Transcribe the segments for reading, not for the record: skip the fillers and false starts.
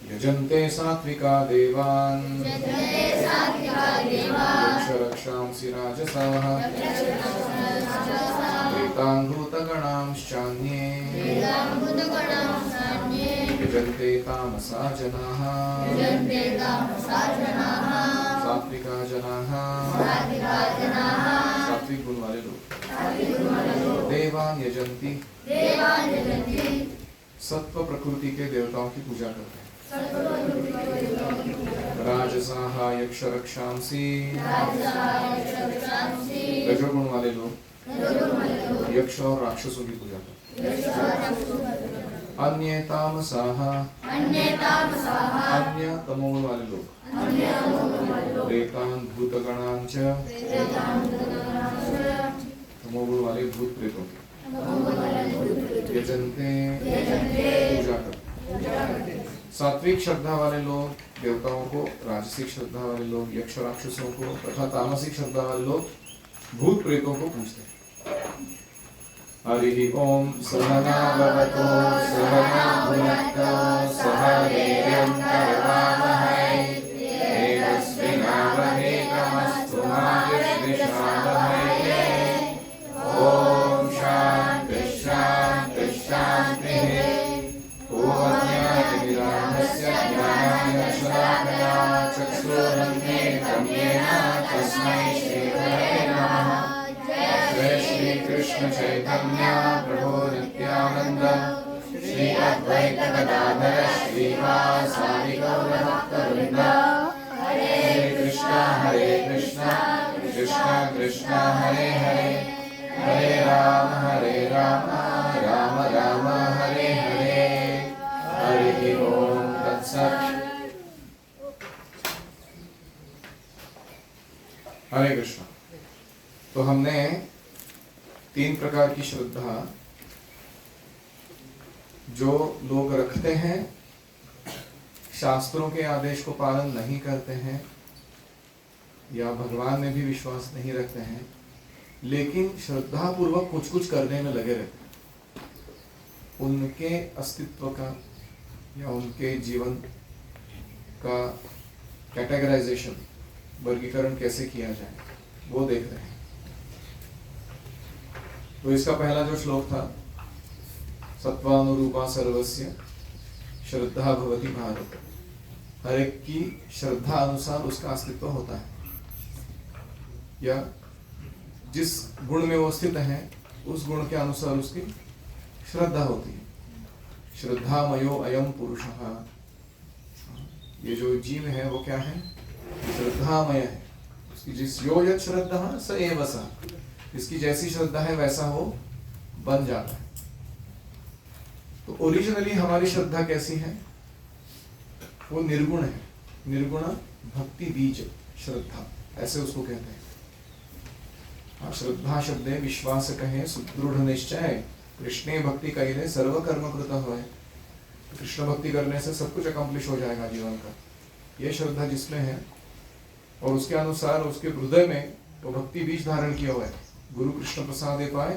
यजन्ते सात्विका देवान् यक्षरक्षांसि राजसाः प्रेतान् भूतगणांश्चान्ये यजन्ते तामसा जनाः सात्विका जनाः सात्विक गुण वाले लोग देवान् यजन्ति सत्व प्रकृति के देवताओं की पूजा करते हैं। राजसाः यक्षरक्षांसि रजोगुण वाले लोग यक्ष और राक्षसों की पूजा करते हैं। अन्य तामसाः अन्य तमोगुण वाले लोग प्रेतान् भूतगणान् च तमोगुण वाले भूत प्रेतों की यजन्ते पूजा करते। सात्विक श्रद्धा वाले लोग देवताओं को, राजसिक श्रद्धा वाले लोग यक्ष राक्षसों को तथा तामसिक श्रद्धा वाले लोग भूत प्रेतों को पूजते हैं। हरि ओम सहना भवतु सहना भुनक्तु सह वीर्यं करवावहै तेजस्विनावधीतमस्तु मा विद्विषावहै। ओम शांति शांति शांतिः। ओमज्ञानतिमिरान्धस्य ज्ञानाञ्जनशलाकया चक्षुरुन्मीलितं येन तस्मै श्रीगुरवे नमः। जय श्री कृष्ण चैतन्य प्रभु नित्यानंद श्री अद्वैत गदाधर श्रीवासादि गौर भक्तवृंद। हरे कृष्णा कृष्णा कृष्णा हरे हरे हरे राम राम राम हरे हरे। हरि ओम तत्सत्। हरे कृष्णा। तो हमने 3 प्रकार की श्रद्धा जो लोग रखते हैं, शास्त्रों के आदेश को पालन नहीं करते हैं या भगवान में भी विश्वास नहीं रखते हैं, लेकिन श्रद्धा पूर्वक कुछ कुछ करने में लगे रहते हैं, उनके अस्तित्व का या उनके जीवन का कैटेगराइजेशन, वर्गीकरण कैसे किया जाए वो देख रहे हैं। तो इसका पहला जो श्लोक था, सत्वानुरूपा सर्वस्य श्रद्धा भवति भारत। हर एक की श्रद्धा अनुसार उसका अस्तित्व होता है, या जिस गुण में वो स्थित है उस गुण के अनुसार उसकी श्रद्धा होती है। श्रद्धामयो अयम पुरुषः। ये जो जीव है वो क्या है? श्रद्धामय है। उसकी जिस यो यत् श्रद्धा स एव सः। इसकी जैसी श्रद्धा है वैसा वो बन जाता है। तो ओरिजिनली हमारी श्रद्धा कैसी है? वो निर्गुण है। निर्गुण भक्ति बीज श्रद्धा, ऐसे उसको कहते हैं। श्रद्धा शब्दे विश्वास कहे सुदृढ़ निश्चय कृष्णे भक्ति कहिले सर्व कर्म कृत होय। कृष्ण भक्ति करने से सब कुछ अकम्प्लिश हो जाएगा जीवन का। ये श्रद्धा जिसमें है और उसके अनुसार उसके हृदय में वो भक्ति बीज धारण किया हुआ है। गुरु कृष्ण प्रसादे पाए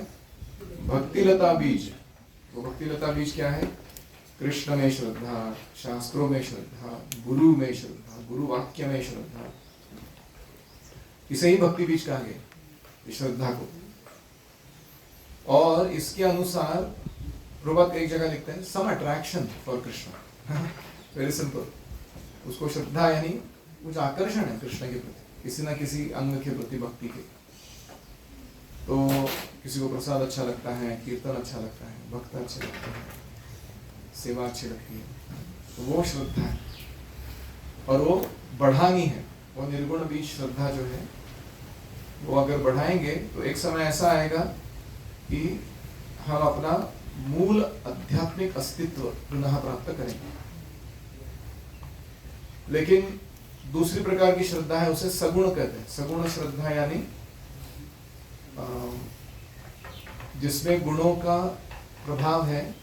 भक्ति लता बीज। वो भक्ति लता बीज क्या है? कृष्ण में श्रद्धा, शास्त्रों में श्रद्धा, गुरु में श्रद्धा, गुरु वाक्य में श्रद्धा। इसे ही भक्ति बीज कहा गया, श्रद्धा को। और इसके अनुसार प्रभुपाद एक जगह लिखते हैं some attraction for Krishna. Very simple. उसको श्रद्धा यानी कुछ आकर्षण है कृष्ण के प्रति, किसी ना किसी अंग के प्रति भक्ति के। तो किसी को प्रसाद अच्छा लगता है, कीर्तन अच्छा लगता है, भक्त अच्छे लगते हैं, सेवा अच्छी लगती है, तो वो श्रद्धा है। और वो बढ़ानी है। वो निर्गुण बीज श्रद्धा जो है वो अगर बढ़ाएंगे तो एक समय ऐसा आएगा कि हम अपना मूल आध्यात्मिक अस्तित्व पुनः प्राप्त करेंगे। लेकिन दूसरी प्रकार की श्रद्धा है, उसे सगुण कहते हैं। सगुण श्रद्धा यानी जिसमें गुणों का प्रभाव है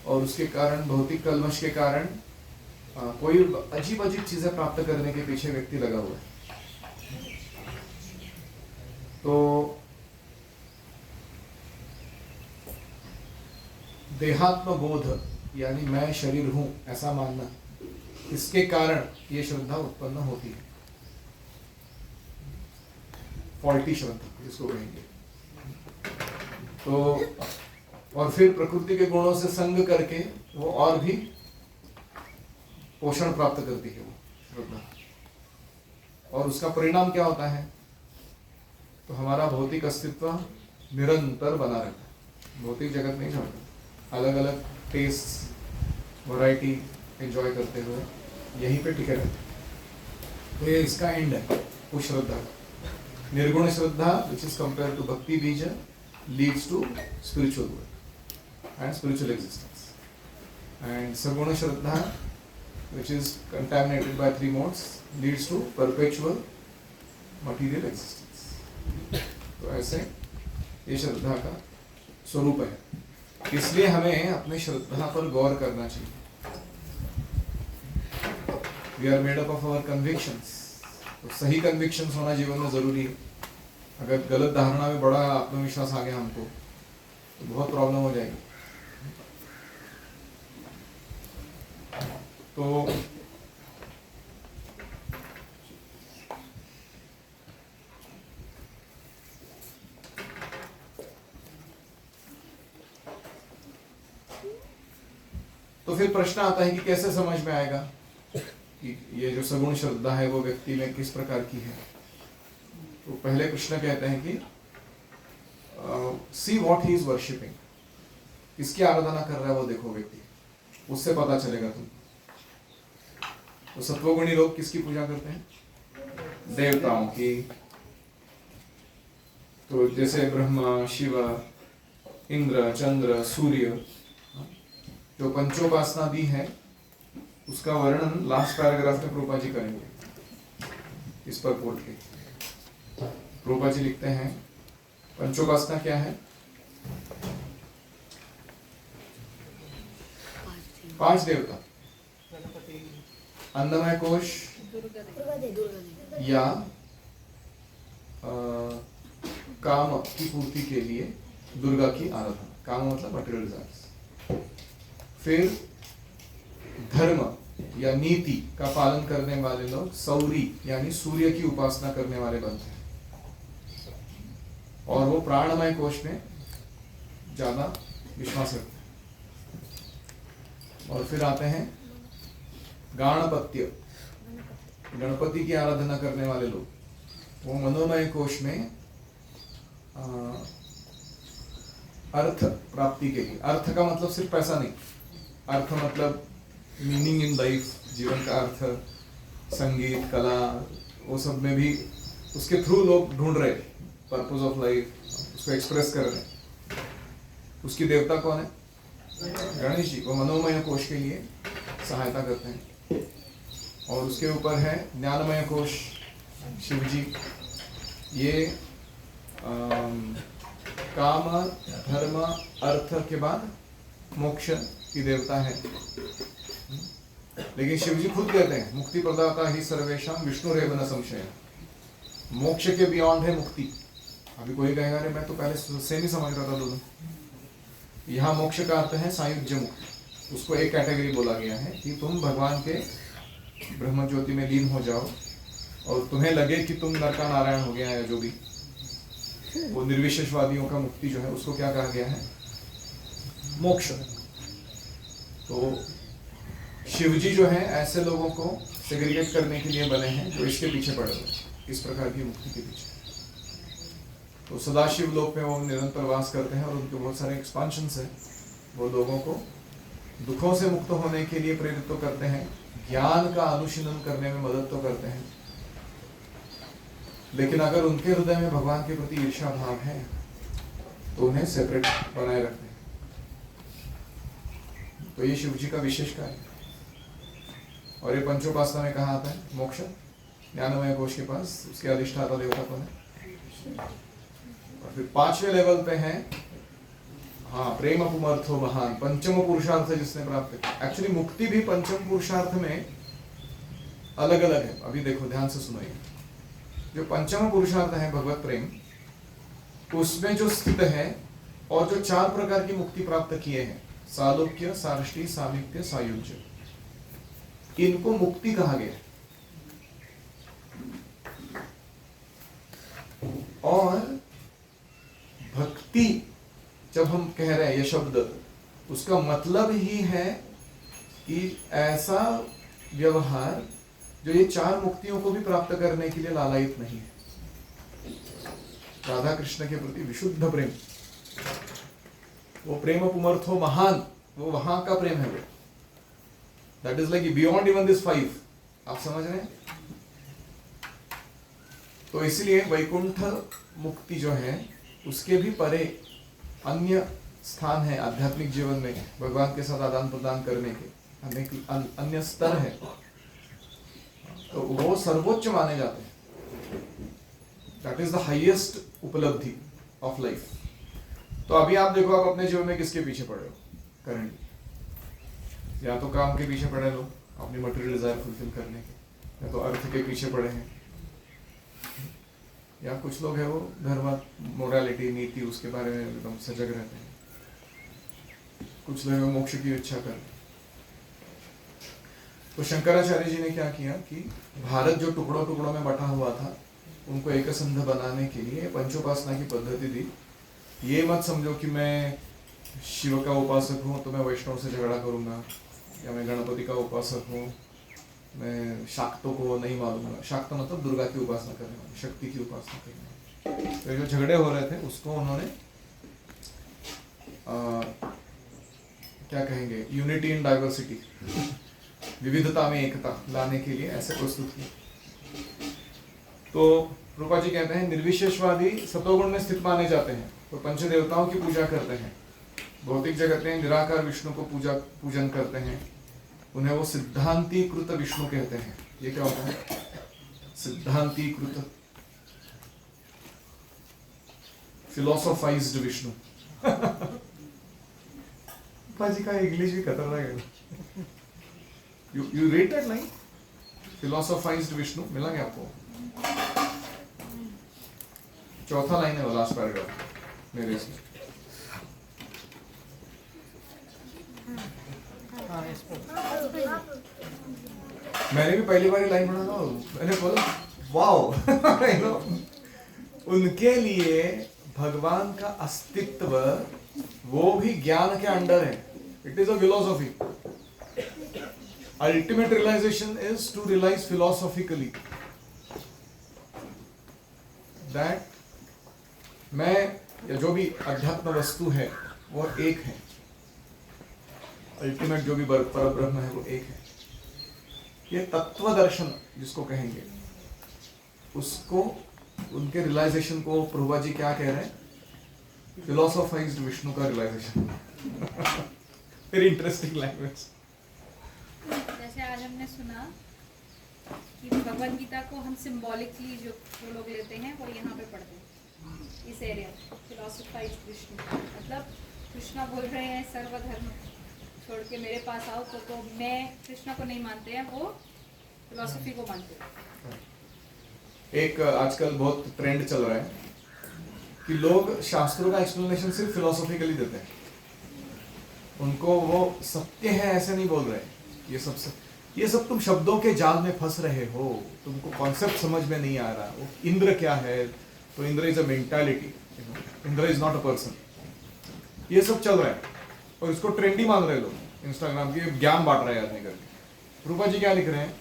और उसके कारण, भौतिक कल्मश के कारण कोई अजीब अजीब चीजें प्राप्त करने के पीछे व्यक्ति लगा हुआ है। तो देहात्म बोध यानी मैं शरीर हूं ऐसा मानना, इसके कारण ये श्रद्धा उत्पन्न होती है, फॉल्टी श्रद्धा जिसको कहेंगे। तो और फिर प्रकृति के गुणों से संग करके वो और भी पोषण प्राप्त करती है वो श्रद्धा, और उसका परिणाम क्या होता है? तो हमारा भौतिक अस्तित्व निरंतर बना रहता है, भौतिक जगत नहीं छोड़ता, अलग अलग टेस्ट वैरायटी एंजॉय करते हुए यहीं पे टिके रहते हैं। तो ये इसका एंड है उस श्रद्धा का। Nirgun shraddha which is compare to bhakti बीज leads to spiritual world and spiritual existence, and sagun shraddha which is contaminated by three modes leads to perpetual material existence. तो ऐसे ये श्रद्धा का स्वरूप है। इसलिए हमें अपने श्रद्धा पर गौर करना चाहिए। We are made up of our convictions. तो सही convictions होना जीवन में जरूरी है। अगर गलत धारणा में बड़ा आत्मविश्वास आ गया हमको तो बहुत प्रॉब्लम हो जाएगी। तो फिर प्रश्न आता है कि कैसे समझ में आएगा कि ये जो सगुण श्रद्धा है वो व्यक्ति में किस प्रकार की है। तो पहले कृष्ण कहते हैं कि see what he is worshipping, किसकी आराधना कर रहा है वो देखो व्यक्ति, उससे पता चलेगा तुम। तो सत्वगुणी लोग किसकी पूजा करते हैं? देवताओं की। तो जैसे ब्रह्मा, शिव, इंद्र, चंद्र, सूर्य, जो पंचोपासना दी है उसका वर्णन लास्ट पैराग्राफ में प्रभुपाद जी करेंगे इस पर कोट के। प्रभुपाद जी लिखते हैं पंचोपासना क्या है? 5 देवता, अन्नमय कोश या काम की पूर्ति के लिए दुर्गा की आराधना, काम मतलब मटेरियल डिजायर्स। फिर धर्म या नीति का पालन करने वाले लोग सौरी यानी सूर्य की उपासना करने वाले बनते हैं, और वो प्राणमय कोश में ज्यादा विश्वास रखते हैं। और फिर आते हैं गणपत्य, गणपति की आराधना करने वाले लोग, वो मनोमय कोश में अर्थ प्राप्ति के लिए, अर्थ का मतलब सिर्फ पैसा नहीं, अर्थ मतलब मीनिंग इन लाइफ, जीवन का अर्थ, संगीत, कला, वो सब में भी उसके थ्रू लोग ढूंढ रहे पर्पस ऑफ लाइफ, उसको एक्सप्रेस कर रहे। उसकी देवता कौन है? गणेश जी। वो मनोमय कोश के लिए सहायता करते हैं। और उसके ऊपर है ज्ञानमय कोश, शिव जी। ये काम, धर्म, अर्थ के बाद मोक्ष की देवता है। लेकिन शिव जी खुद कहते हैं मुक्ति प्रदाता ही सर्वेशाम विष्णुरेव न संशय। मोक्ष के बियॉन्ड है मुक्ति। अभी कोई कहेगा अरे मैं तो पहले सेम ही समझ रहा था दोनों। यहाँ मोक्ष का अर्थ है सायुज्य मुक्ति। उसको एक कैटेगरी बोला गया है कि तुम भगवान के ब्रह्म ज्योति में लीन हो जाओ और तुम्हें लगे कि तुम नरका नारायण हो गया है, जो भी वो निर्विशेषवादियों का मुक्ति जो है उसको क्या कहा गया है? मोक्ष। तो शिवजी जो है ऐसे लोगों को सेग्रीगेट करने के लिए बने हैं जो इसके पीछे पड़े हुए हैं, इस प्रकार की मुक्ति के पीछे। तो सदाशिव लोक में वो निरंतर वास करते हैं और उनके बहुत सारे एक्सपांशंस हैं। वो लोगों को दुखों से मुक्त होने के लिए प्रेरित तो करते हैं, ज्ञान का अनुशीलन करने में मदद तो करते हैं। लेकिन अगर उनके हृदय में भगवान के प्रति ईर्ष्या भाव है तो उन्हें सेपरेट बनाए रखते हैं। तो ये शिव जी का विशेष कार्य है। और ये पंचोपासना में कहा आता है मोक्ष ज्ञानमय कोश के पास, उसके अधिष्ठाता देवता कौन है? और फिर 5वें लेवल पे है हाँ प्रेम पुमर्थो महान, पंचम पुरुषार्थ जिसने प्राप्त किया। एक्चुअली मुक्ति भी पंचम पुरुषार्थ में अलग अलग है। अभी देखो ध्यान से सुनो। जो पंचम पुरुषार्थ है भगवत प्रेम, उसमें जो स्थित है और जो 4 प्रकार की मुक्ति प्राप्त किए हैं, सालोक्य, सारष्टि, सामीप्य, सायुज्य, इनको मुक्ति कहा गया है। और भक्ति जब हम कह रहे हैं ये शब्द, उसका मतलब ही है कि ऐसा व्यवहार जो ये चार मुक्तियों को भी प्राप्त करने के लिए लालायित नहीं है। राधा कृष्ण के प्रति विशुद्ध प्रेम, वो प्रेम पुमर्थो महान, वो वहां का प्रेम है। वो that is like beyond even this 5। आप समझ रहे हैं? तो इसलिए वैकुंठ मुक्ति जो है उसके भी परे अन्य स्थान है आध्यात्मिक जीवन में, भगवान के साथ आदान प्रदान करने के अन्य स्तर है, तो वो सर्वोच्च माने जाते हैं। दैट इज द हाईएस्ट उपलब्धि ऑफ लाइफ। तो अभी आप देखो, आप अपने जीवन में किसके पीछे पड़े हो करंटली? या तो काम के पीछे पड़े लोग अपनी मटेरियल डिजायर फुलफिल करने के, या तो अर्थ के पीछे पड़े हैं, या कुछ लोग हैं वो धर्म, मोरालिटी, नीति, उसके बारे में एकदम सजग रहते हैं। कुछ लोग मोक्ष की इच्छा करते हैं। तो शंकराचार्य जी ने क्या किया कि भारत जो टुकड़ों टुकड़ों में बटा हुआ था, उनको एक संध बनाने के लिए पंचोपासना की पद्धति दी। ये मत समझो कि मैं शिव का उपासक हूँ तो मैं वैष्णव से झगड़ा करूंगा, या मैं गणपति का उपासक हूँ, मैं शाक्तों को नहीं मानूंगा। शाक्त मतलब दुर्गा की उपासना करने वाले, शक्ति की उपासना करने वाले। तो जो झगड़े हो रहे थे उसको उन्होंने क्या कहेंगे, यूनिटी इन डाइवर्सिटी, विविधता में एकता लाने के लिए ऐसे प्रस्तुत किया। तो रूपा जी कहते हैं निर्विशेषवादी सतोगुण में स्थित माने जाते हैं, तो पंच देवताओं की पूजा करते हैं। भौतिक जगत में निराकार विष्णु को पूजन करते हैं, उन्हें वो सिद्धांतीकृत विष्णु कहते हैं। ये क्या होता है? सिद्धांतीकृत, फिलोसोफाइज्ड विष्णु। जी का इंग्लिश भी खतरनाक है। You read that line, philosophized Vishnu, मिला क्या आपको? चौथा लाइन है वो, लास्ट पैराग्राफ मेरे इसमें। मैंने भी पहली बार लाइन पढ़ा था, मैंने बोला वाओ। उनके लिए भगवान का अस्तित्व वो भी ज्ञान के अंडर है। It is a philosophy. Ultimate realisation is to realise philosophically that मैं या जो भी अध्यात्म वस्तु है वो एक है। अल्टीमेट जो भी पर ब्रह्म है वो एक है। ये तत्व दर्शन जिसको कहेंगे, उसको, उनके रियलाइजेशन को प्रभुपा जी क्या कह रहे हैं? फिलोसोफाइज्ड विष्णु का रियलाइजेशन। Very interesting language. जैसे आज हमने सुना कि भगवद गीता को हम सिंबॉलिकली जो लोग लेते हैं वो यहाँ पे पढ़ते हैं इस एरिया। फिलोसोफाइज्ड विष्णु मतलब कृष्णा बोल रहे हैं सर्वधर्म छोड़ के मेरे पास आओ, तो मैं कृष्णा को नहीं मानते हैं, वो फिलोसफी को मानते हैं। एक आजकल बहुत ट्रेंड चल रहा है कि लोग शास्त्रों का एक्सप्लेनेशन सिर्फ फिलोसॉफिकली देते हैं। उनको वो सत्य है ऐसे नहीं बोल रहे। ये सब तुम शब्दों के जाल में फंस रहे हो, तुमको कॉन्सेप्ट समझ में नहीं आ रहा। वो इंद्र क्या है? तो Indra is a mentality, Indra is not a person. ये सब चल रहा है और इसको ट्रेंडी मान रहे लोग। इंस्टाग्राम की ज्ञान बांट रहे हैं आदमी करके। रूपा जी क्या लिख रहे हैं?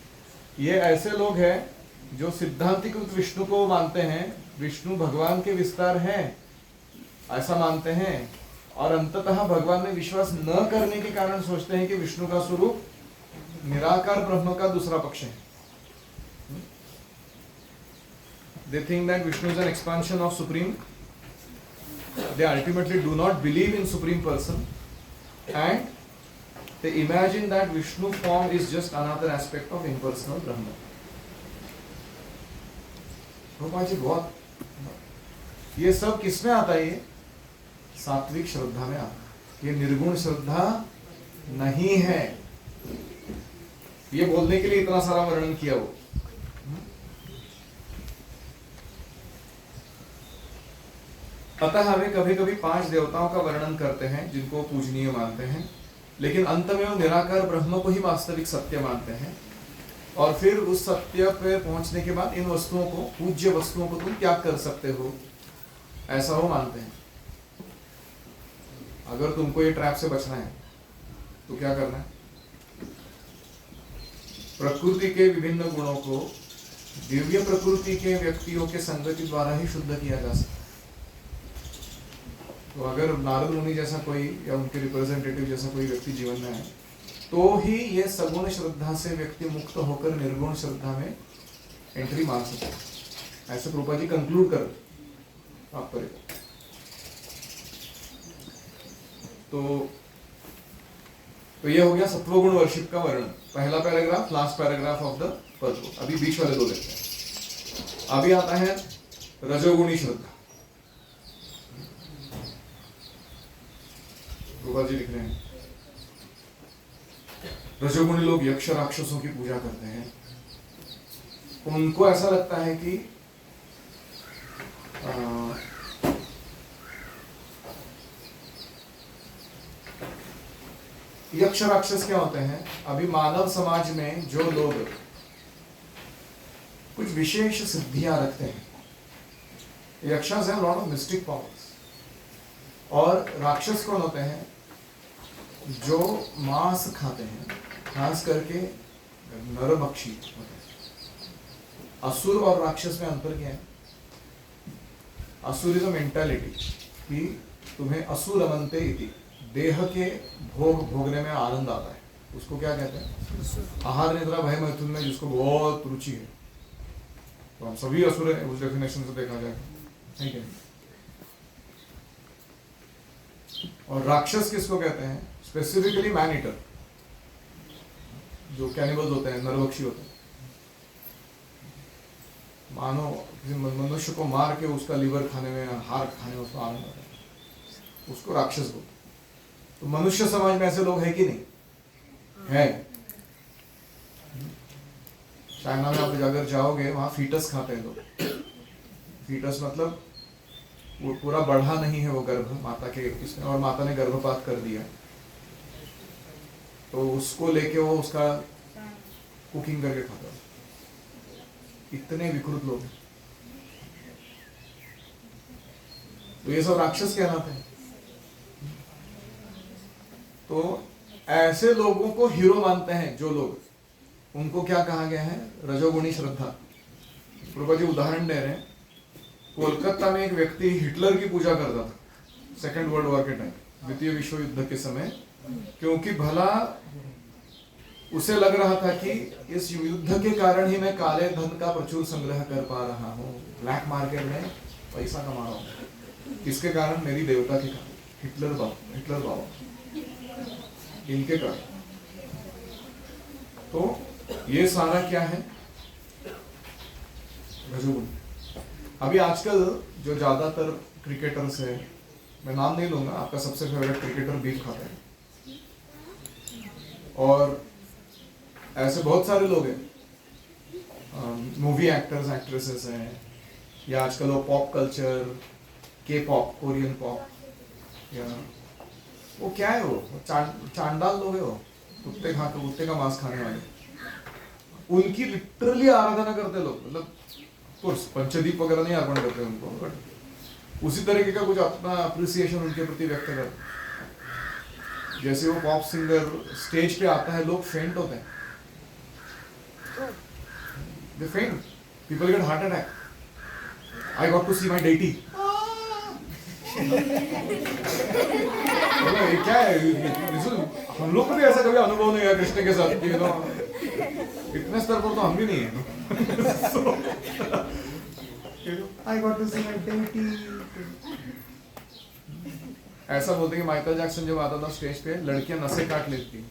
ये ऐसे लोग हैं जो सिद्धांतिकृत विष्णु को मानते हैं, विष्णु भगवान के विस्तार हैं ऐसा मानते हैं, और अंततः भगवान में विश्वास न करने के कारण सोचते हैं कि विष्णु का स्वरूप निराकार ब्रह्म का दूसरा पक्ष है। They think that Vishnu is an expansion of Supreme. They ultimately do not believe in Supreme Person, and they imagine that Vishnu form is just another aspect of impersonal Brahman. जी बहुत, ये सब किसमें आता है? ये सात्विक श्रद्धा में आता है। ये निर्गुण श्रद्धा नहीं है। ये बोलने के लिए इतना सारा वर्णन किया वो। अतः वे कभी कभी 5 देवताओं का वर्णन करते हैं जिनको पूजनीय मानते हैं, लेकिन अंत में वो निराकार ब्रह्म को ही वास्तविक सत्य मानते हैं। और फिर उस सत्य पे पहुंचने के बाद इन वस्तुओं को, पूज्य वस्तुओं को तुम त्याग कर सकते हो, ऐसा वो मानते हैं। अगर तुमको ये ट्रैप से बचना है तो क्या करना है? प्रकृति के विभिन्न गुणों को दिव्य प्रकृति के व्यक्तियों के संगति द्वारा ही शुद्ध किया जा सकता है। तो अगर नारद मुनि जैसा कोई या उनके रिप्रेजेंटेटिव जैसा कोई व्यक्ति जीवन में आए तो ही ये सगुण श्रद्धा से व्यक्ति मुक्त होकर निर्गुण श्रद्धा में एंट्री मार सकते। ऐसे प्रभुपाद जी कंक्लूड कर तात्पर्य। तो ये हो गया सत्वगुण वर्शिप का वर्णन, पहला paragraph, last paragraph of the first book. अभी बीच वाले दो लेते हैं। अभी आता है रजोगुणी श्रद्धा। प्रभुपाद जी लिख रहे हैं, रजोगुणी लोग यक्ष राक्षसों की पूजा करते हैं। उनको ऐसा लगता है कि यक्ष राक्षस क्या होते हैं? अभी मानव समाज में जो लोग कुछ विशेष सिद्धियां रखते हैं, यक्षास हैं लॉट ऑफ मिस्टिक पावर्स। और राक्षस कौन होते हैं? जो मांस खाते हैं, खास करके नरभक्षी होते हैं। असुर और राक्षस में अंतर क्या है? असुर इज अ मेंटालिटी कि तुम्हें असुर अमनते इति, देह के भोग भोगने में आनंद आता है, उसको क्या कहते हैं? आहार निद्रा भय मैथुन में जिसको बहुत रुचि है। तो हम सभी असुर हैं उस डेफिनेशन से देखा जाए, ठीक है। और राक्षस किसको कहते हैं? स्पेसिफिकली मैन ईटर, जो कैनिबल्स होते हैं, नरभक्षी होते हैं। मानो किसी मनुष्य को मार के उसका लिवर खाने में, हार्ट खाने में उसको आनंद आता है, उसको राक्षस बोलते हैं। तो मनुष्य समाज में ऐसे लोग हैं कि नहीं? है। चाइना में आप अगर जाओगे, वहां फीटस खाते हैं लोग। फीटस मतलब वो पूरा बढ़ा नहीं है वो गर्भ माता के इसमें, और माता ने गर्भपात कर दिया तो उसको लेके वो उसका कुकिंग करके खाता है। इतने विकृत लोग हैं। तो ये सब राक्षस कहलाते हैं। तो ऐसे लोगों को हीरो मानते हैं जो लोग, उनको क्या कहा गया है? रजोगुणी श्रद्धा। प्रभुपाद जी उदाहरण दे रहे हैं, कोलकाता में एक व्यक्ति हिटलर की पूजा करता था सेकेंड वर्ल्ड वॉर के टाइम, द्वितीय विश्व युद्ध के समय, क्योंकि भला उसे लग रहा था कि इस युद्ध के कारण ही मैं काले धन का प्रचुर संग्रह कर पा रहा हूँ, ब्लैक मार्केट में पैसा कमा रहा हूँ। किसके कारण? मेरी देवता के कारण, हिटलर बाबा इनके कारण। तो ये सारा क्या है? रजोगुण। अभी आजकल जो ज्यादातर क्रिकेटर्स है, मैं नाम नहीं लूंगा, आपका सबसे फेवरेट क्रिकेटर बीफ खाता है, और ऐसे बहुत सारे लोग हैं, मूवी एक्टर्स एक्ट्रेसेस हैं, या आजकल वो पॉप कल्चर, के पॉप, कोरियन पॉप, या वो क्या है, वो चांडाल लोग है, वो कुत्ते का मांस खाने वाले, उनकी लिटरली आराधना करते लोग। मतलब पंचदीप वगैरह नहीं अर्पण करते उनको, बट उसी तरीके का कुछ अपना अप्रिसिएशन उनके प्रति व्यक्त करते। जैसे वो पॉप सिंगर स्टेज पे आता है, लोग फेंट होते हैं, they faint, people get heart attack. I got to see my deity. ये क्या है? हम लोग को भी ऐसा कभी अनुभव नहीं हुआ कृष्ण के साथ कि इतने स्तर पर तो हम भी नहीं है। I got to see my deity. ऐसा बोलते कि माइकल जैक्सन जब आता था स्टेज पे, लड़कियां नसें काट लेती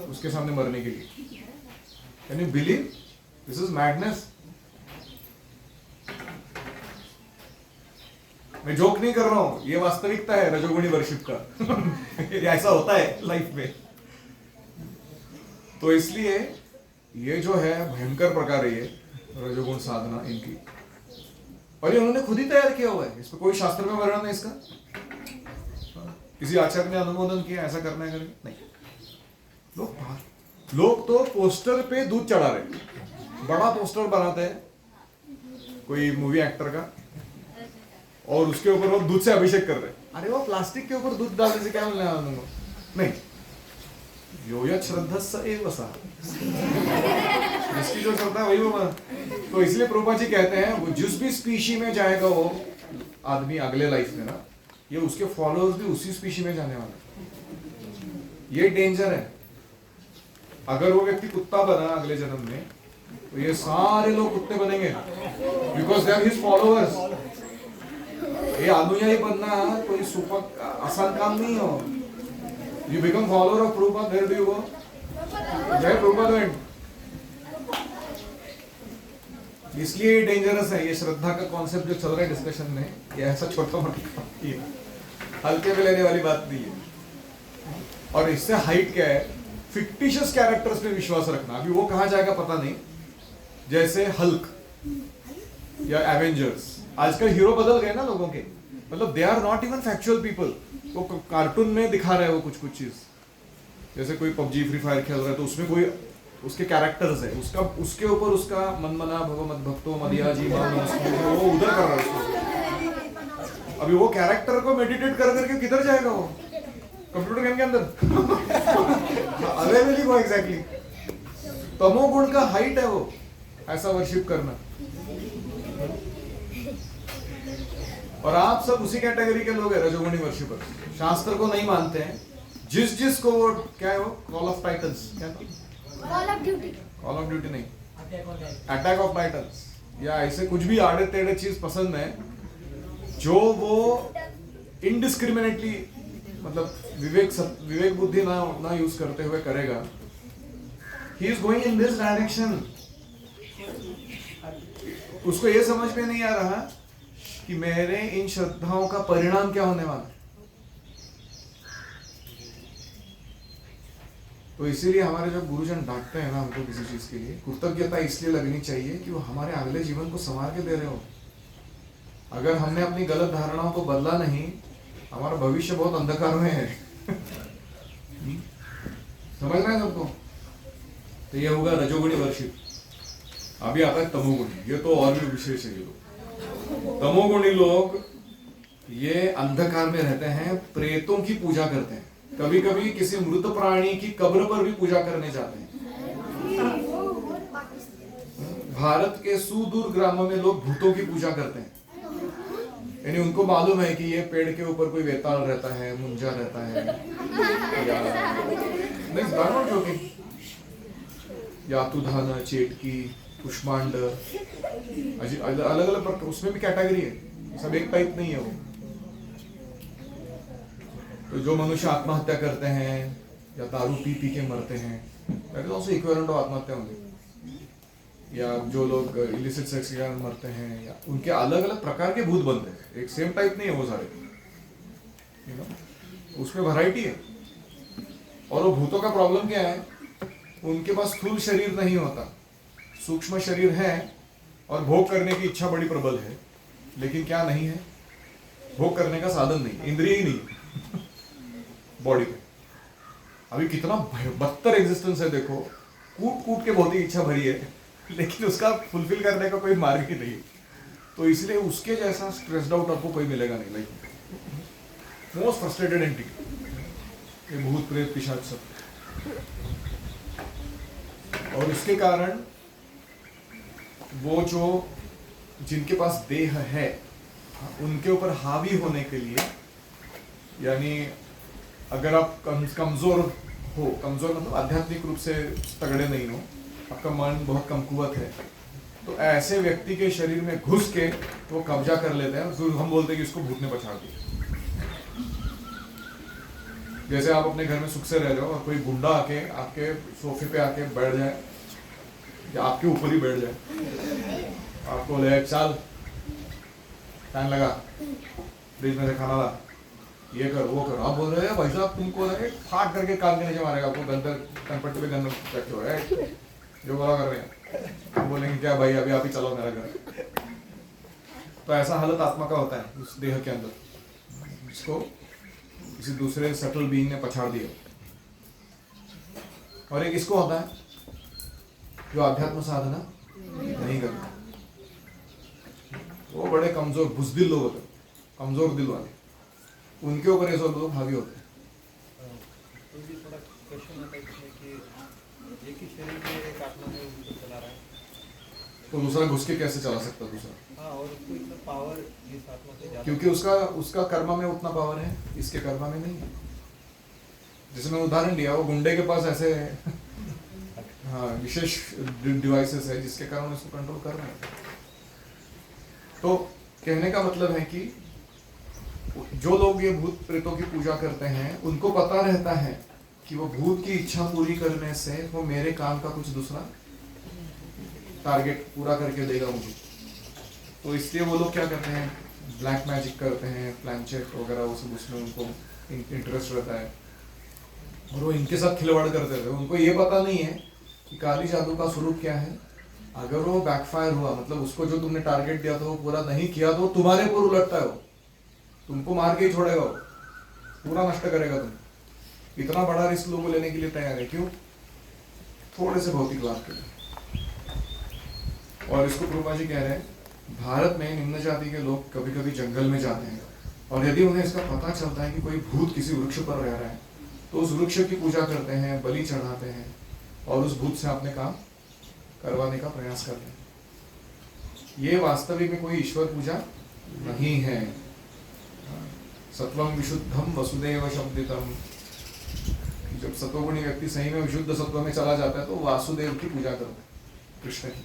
उसके सामने मरने के लिए। Can you believe? This is madness. मैं जोक नहीं कर रहा हूं, ये वास्तविकता है रजोगुणी वर्शिप का। ऐसा होता है लाइफ में। तो इसलिए ये जो है भयंकर प्रकार है ये रजोगुण साधना इनकी, और ये उन्होंने खुद ही तैयार किया हुआ है। इस पर कोई शास्त्र में वर्णन है इसका? किसी आचार्य ने अनुमोदन किया ऐसा करना है करके? नहीं। लोग तो पोस्टर पे दूध चढ़ा रहे, बड़ा पोस्टर बनाते हैं कोई मूवी एक्टर का, और उसके ऊपर वो दूध से अभिषेक कर रहे हैं। अरे वो प्लास्टिक के ऊपर दूध डालने से क्या मिलने वाला तुमको? नहीं, यो यत् श्रद्धस्स एव सः, जिसकी जो श्रद्धा वही वो। तो इसलिए प्रभुपाद जी कहते हैं वो जिस भी स्पीशी में जाएगा वो आदमी अगले लाइफ में ना, ये उसके फॉलोअर्स भी उसी स्पीशी में जाने वाले। ये डेंजर है। अगर वो व्यक्ति कुत्ता बना अगले जन्म में, तो ये सारे लोग कुत्ते बनेंगे, because they are his followers. ये अनुयायी बनना कोई सुपर आसान काम नहीं हो। You become follower of Prabhupada, where do you go? जय प्रभुपाद वेंट। इसलिए डेंजरस है ये श्रद्धा का कॉन्सेप्ट जो चल रहा है डिस्कशन में। ये ऐसा छोटा मोटा हल्के में लेने वाली बात नहीं है। और इससे हाइट क्या है? फिक्टिशियस कैरेक्टर्स पे विश्वास रखना। अभी वो कहाँ जाएगा पता नहीं, जैसे हल्क या एवेंजर्स। आजकल हीरो बदल गए ना लोगों के, मतलब they are not even factual people. वो कार्टून में दिखा रहे हैं वो कुछ चीज, जैसे कोई पबजी फ्री फायर खेल रहा है तो उसमें कोई उसके कैरेक्टर्स है, उसके ऊपर उसका मन मना भगवत भक्तो मदिया जी वो उधर कर रहा है उसको। अभी वो कैरेक्टर को मेडिटेट कर करके किधर जाएगा वो? कंप्यूटर गेम के अंदर। अवेलेबली वो एग्जैक्टली तमोगुण का हाइट है वो, ऐसा वर्शिप करना। और आप सब उसी कैटेगरी के लोग हैं, रजोगुणी वर्शिपर। शास्त्र को नहीं मानते हैं। जिस को वो क्या है, वो कॉल ऑफ टाइटन्स, क्या कॉल ऑफ ड्यूटी नहीं, अटैक ऑफ टाइटन्स, या ऐसे कुछ भी आड़े टेढ़े चीज पसंद है जो वो इनडिस्क्रिमिनेटली, मतलब विवेक बुद्धि ना यूज करते हुए करेगा। He is going in this direction. उसको ये समझ में नहीं आ रहा कि मेरे इन श्रद्धाओं का परिणाम क्या होने वाला है। तो इसीलिए हमारे जो गुरुजन डांटते हैं ना हमको किसी चीज के लिए, कृतज्ञता इसलिए लगनी चाहिए कि वो हमारे अगले जीवन को संवार के दे रहे हो। अगर हमने अपनी गलत धारणाओं को बदला नहीं, हमारा भविष्य बहुत अंधकार में है। समझ रहे हैं सबको? तो ये होगा रजोगुणी वर्शिप। अभी आता है तमोगुणी। ये तो और भी विशेष है। ये लोग तमोगुणी लोग ये अंधकार में रहते हैं, प्रेतों की पूजा करते हैं, कभी कभी किसी मृत प्राणी की कब्र पर भी पूजा करने जाते हैं। भारत के सुदूर ग्रामों में लोग भूतों की पूजा करते हैं। यानी उनको मालूम है कि ये पेड़ के ऊपर कोई वेताल रहता है, मुंजा रहता है, यातुधान, चेटकी, कुष्मांड, अलग अलग उसमें भी कैटेगरी है, सब एक टाइप नहीं है वो। तो जो मनुष्य आत्महत्या करते हैं या दारू पी के मरते हैं, that is also equivalent of आत्महत्या होंगे। या जो लोग इलिसिट सेक्स के कारण मरते हैं, या उनके अलग अलग प्रकार के भूत बनते हैं, एक सेम टाइप नहीं है वो सारे, यू नो, उसमें वैरायटी है। और वो भूतों का प्रॉब्लम क्या है? उनके पास स्थूल शरीर नहीं होता, सूक्ष्म शरीर है और भोग करने की इच्छा बड़ी प्रबल है, लेकिन क्या नहीं है? भोग करने का साधन नहीं, इंद्रिय ही नहीं बॉडी पे। अभी कितना बदतर एग्जिस्टेंस है देखो, कूट कूट के बहुत ही इच्छा भरी है, लेकिन उसका फुलफिल करने का कोई मार्ग ही नहीं। तो इसलिए उसके जैसा स्ट्रेस्ड आउट आपको कोई मिलेगा नहीं लाइफ में। मोस्ट फ्रस्ट्रेटेड एंटिटी ये भूत प्रेत पिशाच सब। और इसके कारण वो जो जिनके पास देह है उनके ऊपर हावी होने के लिए, यानी अगर आप कमजोर हो, कमजोर मतलब आध्यात्मिक रूप से तगड़े नहीं हो, आपका मन बहुत कमकुवत है, तो ऐसे व्यक्ति के शरीर में घुस के वो कब्जा कर लेते हैं। फिर हम बोलते हैं कि इसको भूत ने पछाड़ दिया। जैसे आप अपने घर में सुख से रह रहे हो और कोई गुंडा आके आपके सोफे पे आके बैठ जाए या आपके ऊपर ही बैठ जाए, आपको ले चल फैन लगा, फ्रिज में से खाना ला, ये कर वो कर, आप बोल रहे हैं भाई साहब तुमको फाट करके कान के नीचे मारेगा, आपको गंदर कनपट्टी पे गंदर बैठे हो रहे हैं जो बोला कर रहे हैं। हम बोलेंगे क्या भाई अभी आप ही चलो मेरा घर। तो ऐसा हालत आत्मा का होता है उस देह के अंदर, जिसको किसी दूसरे सटल बीइंग ने पछाड़ दिया। और एक इसको होता है जो अध्यात्म साधना नहीं करता, वो बड़े कमजोर बुजदिल लोग होते हैं, कमजोर दिल वाले, उनके ऊपर ये सब लोग हावी होते हैं। तो ये थोड़ा क्वेश्चन आता है इसमें कि एक ही शरीर में एक आत्मा में उसको चला रहा है, तो दूसरा घुस के कैसे चला सकता दूसरा? हाँ, और उसको इतना पावर इस आत्मा से ज्यादा, क्योंकि उसका कर्म में उतना पावर है, इसके कर्म में नहीं है। जैसे मैं उदाहरण दिया, वो गुंडे के पास ऐसे हाँ विशेष डिवाइसेस है जिसके कारण इसको कंट्रोल कर रहे हैं। तो कहने का मतलब है कि जो लोग ये भूत प्रेतों की पूजा करते हैं उनको पता रहता है कि वो भूत की इच्छा पूरी करने से वो मेरे काम का कुछ दूसरा टारगेट पूरा करके देगा मुझे। तो इसलिए वो लोग क्या करते हैं, ब्लैक मैजिक करते हैं, प्लानचेट वगैरह, वो सब उसमें उनको इंटरेस्ट रहता है और वो इनके साथ खिलवाड़ करते रहते हैं। उनको ये पता नहीं है कि काली जादू का स्वरूप क्या है। अगर वो बैकफायर हुआ, मतलब उसको जो तुमने टारगेट दिया था वो पूरा नहीं किया, तो तुम्हारे ऊपर उलटता है, वो तुमको मार के ही छोड़ेगा, वो पूरा नष्ट करेगा। तुम इतना बड़ा रिस्क लोगों लेने के लिए तैयार है, क्यों? थोड़े से भौतिक लाभ के लिए। और इसको प्रभुपा जी कह रहे हैं, भारत में निम्न जाति के लोग कभी कभी जंगल में जाते हैं और यदि उन्हें इसका पता चलता है कि कोई भूत किसी वृक्ष पर रह रहा है तो उस वृक्ष की पूजा करते हैं, बलि चढ़ाते हैं और उस भूत से अपने काम करवाने का प्रयास करते हैं। ये वास्तविक में कोई ईश्वर पूजा नहीं है। सत्वम विशुद्धम वसुदेव शब्दितम, जब सत्वगुणी व्यक्ति सही में विशुद्ध सत्व में चला जाता है तो वासुदेव की पूजा करता है, कृष्ण की।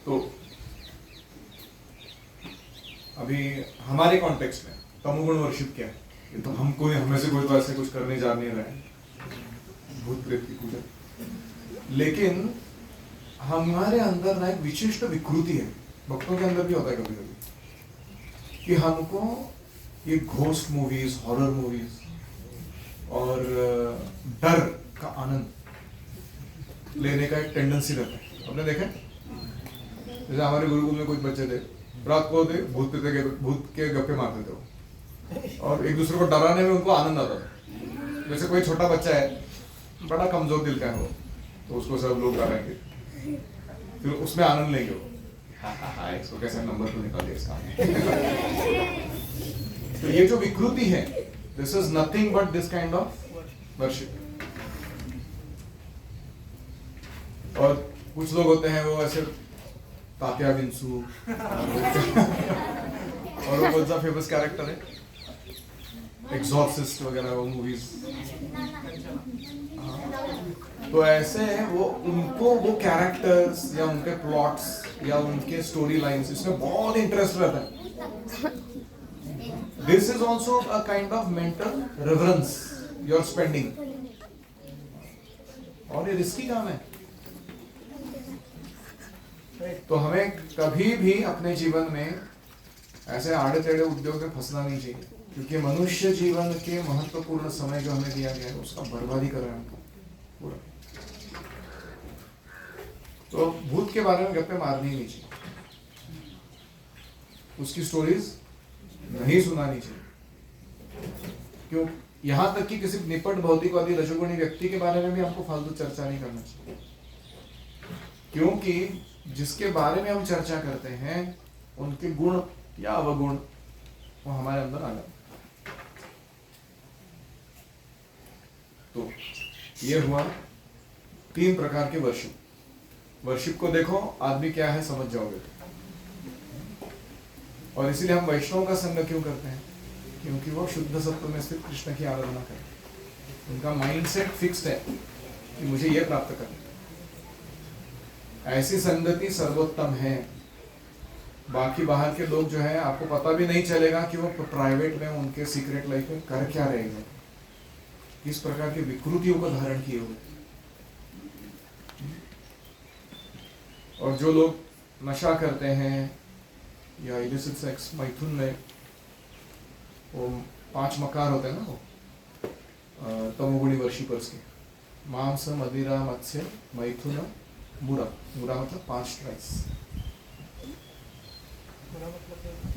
तो अभी हमारे कॉन्टेक्स्ट में तमोगुण वर्शिप क्या है? ये तो हमें से कोई तो ऐसे कुछ करने जा नहीं रहा है, भूत प्रेत की पूजा। लेकिन हमारे अंदर ना एक विशिष्ट विकृति है, भक्तों के अंदर भी होता है कभी कभी, कि हमको ये घोस्ट मूवीज, हॉरर मूवीज और डर का आनंद लेने का एक टेंडेंसी रहता है। आपने देखा? जैसे हमारे गुरुकुल में कुछ बच्चे थे, रात को भूत के गप्पे मारते थे वो, और एक दूसरे को डराने में उनको आनंद आता था। जैसे कोई छोटा बच्चा है, बड़ा कमजोर दिल का है वो, तो उसको सब लोग डराएंगे, फिर उसमें आनंद लेंगे वो, हाँ इसको कैसे नंबर तो निकाल दिया इसका। तो ये जो विकृति है, this is nothing but this kind of worship. और कुछ लोग होते हैं वो ऐसे तात्या बिंसु और वो कौन सा फेमस कैरेक्टर है, एग्जॉर्सिस्ट वगैरह, वो मूवीज। तो ऐसे वो उनको वो कैरेक्टर्स या उनके प्लॉट्स या उनके स्टोरी लाइंस, इसमें बहुत इंटरेस्ट रहता है। This is also a kind of mental reverence you are spending, और ये रिस्की काम है। तो हमें कभी भी अपने जीवन में ऐसे आड़े टेढ़े उद्योग में फंसना नहीं चाहिए, क्योंकि मनुष्य जीवन के महत्वपूर्ण समय जो हमें दिया गया है उसका बर्बादी कर रहे हैं पूरा। तो भूत के बारे में गप्पे मारनी नहीं चाहिए, उसकी स्टोरीज नहीं सुनानी चाहिए। क्यों? यहां तक कि किसी निपट भौतिकवादी रजोगुणी व्यक्ति के बारे में भी हमको फालतू चर्चा नहीं करना चाहिए, क्योंकि जिसके बारे में हम चर्चा करते हैं उनके गुण या अवगुण वो हमारे अंदर आ जाते। तो ये हुआ 3 प्रकार के वर्शिप। वर्शिप को देखो, आदमी क्या है समझ जाओगे। और इसीलिए हम वैष्णव का संग क्यों करते हैं? क्योंकि वो शुद्ध सत्व में स्थित कृष्ण की आराधना करते। उनका माइंडसेट फिक्स्ड है कि मुझे ये प्राप्त करना। ऐसी संगति सर्वोत्तम है। बाकी बाहर के लोग जो है, आपको पता भी नहीं चलेगा कि वो प्राइवेट में उनके सीक्रेट लाइफ में कर क्या रहे हैं, किस प्रकार की विकृतियों को धारण किए हुए। और जो लोग नशा करते हैं या इलिसिट सेक्स, मैथुन में वो 5 मकार होते हैं ना, वो तमोगुणी वर्शिपर्स के, मांस, मदिरा, मत्स्य, मैथुन, मुरा। मुरा मतलब 5 राइस,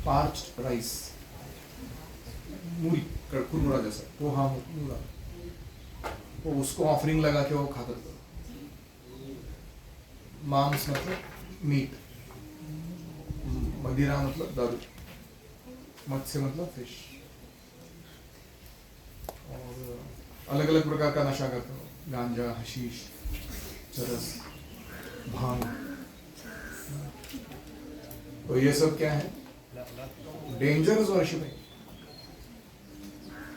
पार्च्ड राइस, मूरी, कुरमुरा जैसा पोहा, मूरा। वो उसको ऑफरिंग लगा के वो खाता था। मांस मतलब मीट, मदिरा मतलब दारू, मत्स्य मतलब फिश, और अलग अलग प्रकार का नशा करते हो, गांजा, हशीश, चरस, भांग। तो ये सब क्या है? Dangerous worshipping.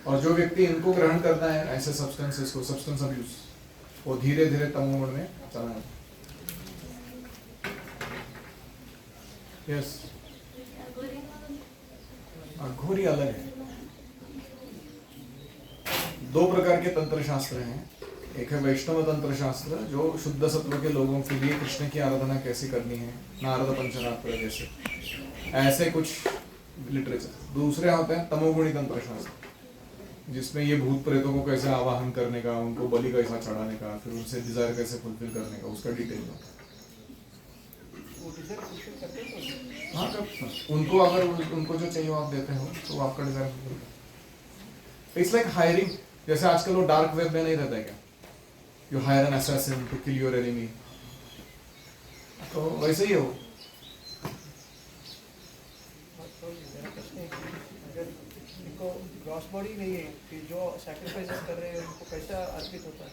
और जो व्यक्ति इनको ग्रहण करता है, ऐसे सब्सटेंसेस को, सब्सटेंस अब्यूज, वो धीरे धीरे तमोगुण में चला जाता है। यस, अघोरी अलग है। दो प्रकार के तंत्र शास्त्र हैं। एक है वैष्णव तंत्र शास्त्र, जो शुद्ध सत्व के लोगों के लिए कृष्ण की आराधना कैसे करनी है, नारद पंचरात्र जैसे, ऐसे कुछ लिटरेचर। दूसरे होते हैं तमोगुणी तंत्र शास्त्र, जिसमें ये भूत प्रेतों को कैसे आवाहन करने का, उनको बलि कैसा चढ़ाने का, फिर उनसे डिजायर कैसे फुलफिल करने का, उसका डिटेल में। हाँ, उनको अगर उनको जो चाहिए आप देते हो तो वो आपका डिजायर फुलफिल करते। It's like hiring. जैसे आजकल वो डार्क वेब में नहीं रहता है क्या, you hire an assassin to kill your enemy, तो वैसे ही हो। ग्रॉस बॉडी नहीं है कि जो सैक्रिफाइसेस कर रहे हैं उनको कैसा अर्पित होता है?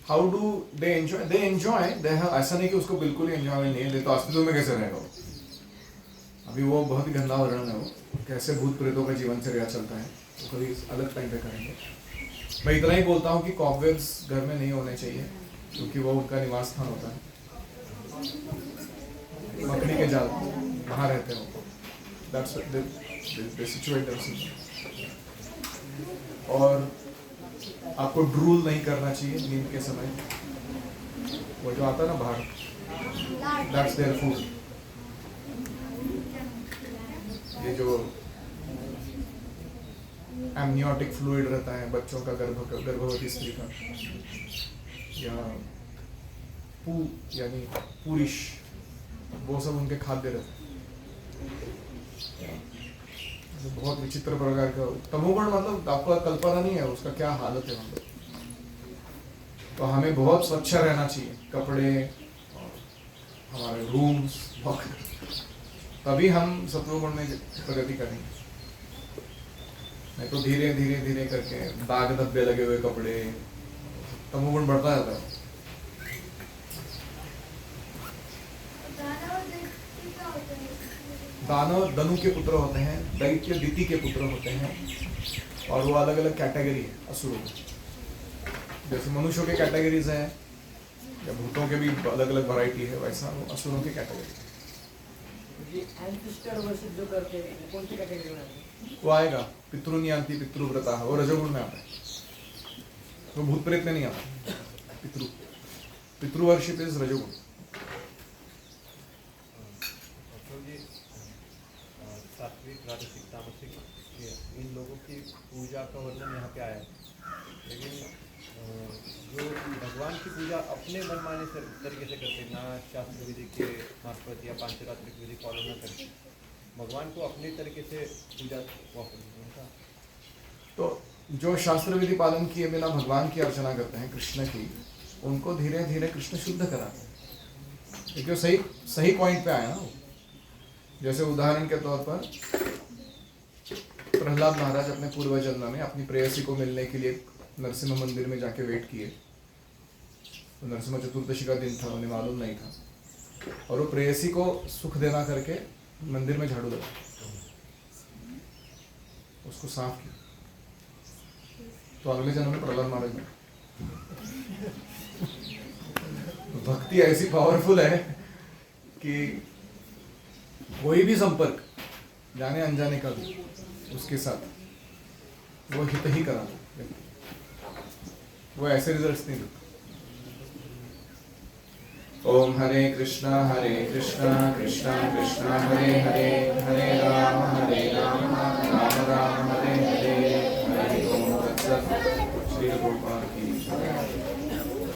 How do they enjoy? They enjoy, they have, ऐसा नहीं कि उसको बिल्कुल ही एंजॉय नहीं है, तो अस्तित्व में कैसे रहेगा वो? अभी वो बहुत ही गंदा वर्णन है वो, कैसे भूत प्रेतों का जीवन चर्या चलता है, तो कभी अलग टाइम पे करेंगे। मैं इतना ही बोलता हूँ कि कॉकवेब्स घर में नहीं होने चाहिए, क्योंकि वो उनका निवास स्थान होता है। मकड़ी के जाल वहाँ रहते हो, दैट्स they situate themselves। और आपको ड्रूल नहीं करना चाहिए नींद के समय, वो जो आता है ना बाहर, दैट्स देयर फूड। ये जो एमनियोटिक फ्लूइड रहता है बच्चों का, गर्भवती स्त्री का, या पू यानी पूरिश, वो सब उनके खाद्य रहते हैं। बहुत विचित्र प्रकार का तमोगुण, मतलब आपको कल्पना नहीं है उसका क्या हालत है मतलब। तो हमें बहुत स्वच्छ रहना चाहिए, कपड़े, हमारे रूम्स, तभी हम सत्वगुण में प्रगति करेंगे। नहीं तो धीरे धीरे धीरे करके दाग धब्बे लगे हुए कपड़े, तमोगुण बढ़ता जाता है। दानव धनु के पुत्र होते हैं, दैत्य दिति के पुत्र होते हैं, और वो अलग अलग कैटेगरी है असुरों की। जैसे मनुष्यों के कैटेगरीज हैं, या भूतों के भी अलग अलग वैरायटी है, वैसा वो असुरों की कैटेगरी। जो करते हैं कौन सी कैटेगरी में? वो आएगा पितृनियांति पितृव्रता, वो रजोगुण में आता है, वो भूत प्रेत में नहीं आता। पितृवर्शिप इज रजोगुण। सात्विक, राजसिक, तामसिक, इन लोगों की पूजा का वर्णन यहाँ पे आया है, लेकिन जो भगवान की पूजा अपने मनमाने तरीके से करते, ना शास्त्र विधि के मार्फत या पांचरात्रिक विधि फॉलो न करके, भगवान को अपने तरीके से पूजा उनका। तो जो शास्त्र विधि पालन किए बिना भगवान की अर्चना करते हैं कृष्ण की, उनको धीरे धीरे कृष्ण शुद्ध कराते हैं। देखिए सही पॉइंट पे आया ना वो। जैसे उदाहरण के तौर पर प्रहलाद महाराज अपने पूर्व जन्म में अपनी प्रेयसी को मिलने के लिए नरसिम्हा मंदिर में जाके वेट किए। तो नरसिम्हा चतुर्दशी का दिन था, उन्हें मालूम नहीं था, और वो प्रेयसी को सुख देना करके मंदिर में झाड़ू लगा, उसको साफ किया। तो अगले जन्म में प्रहलाद महाराज में भक्ति ऐसी पावरफुल है कि कोई भी संपर्क, जाने अनजाने का भी, उसके साथ वो हित ही करा, वो ऐसे रिजल्ट्स नहीं देता। ओम हरे कृष्णा कृष्णा कृष्णा हरे हरे, हरे राम राम राम हरे हरे, हरे ओम तत्सत्। श्री गोपाल की जय।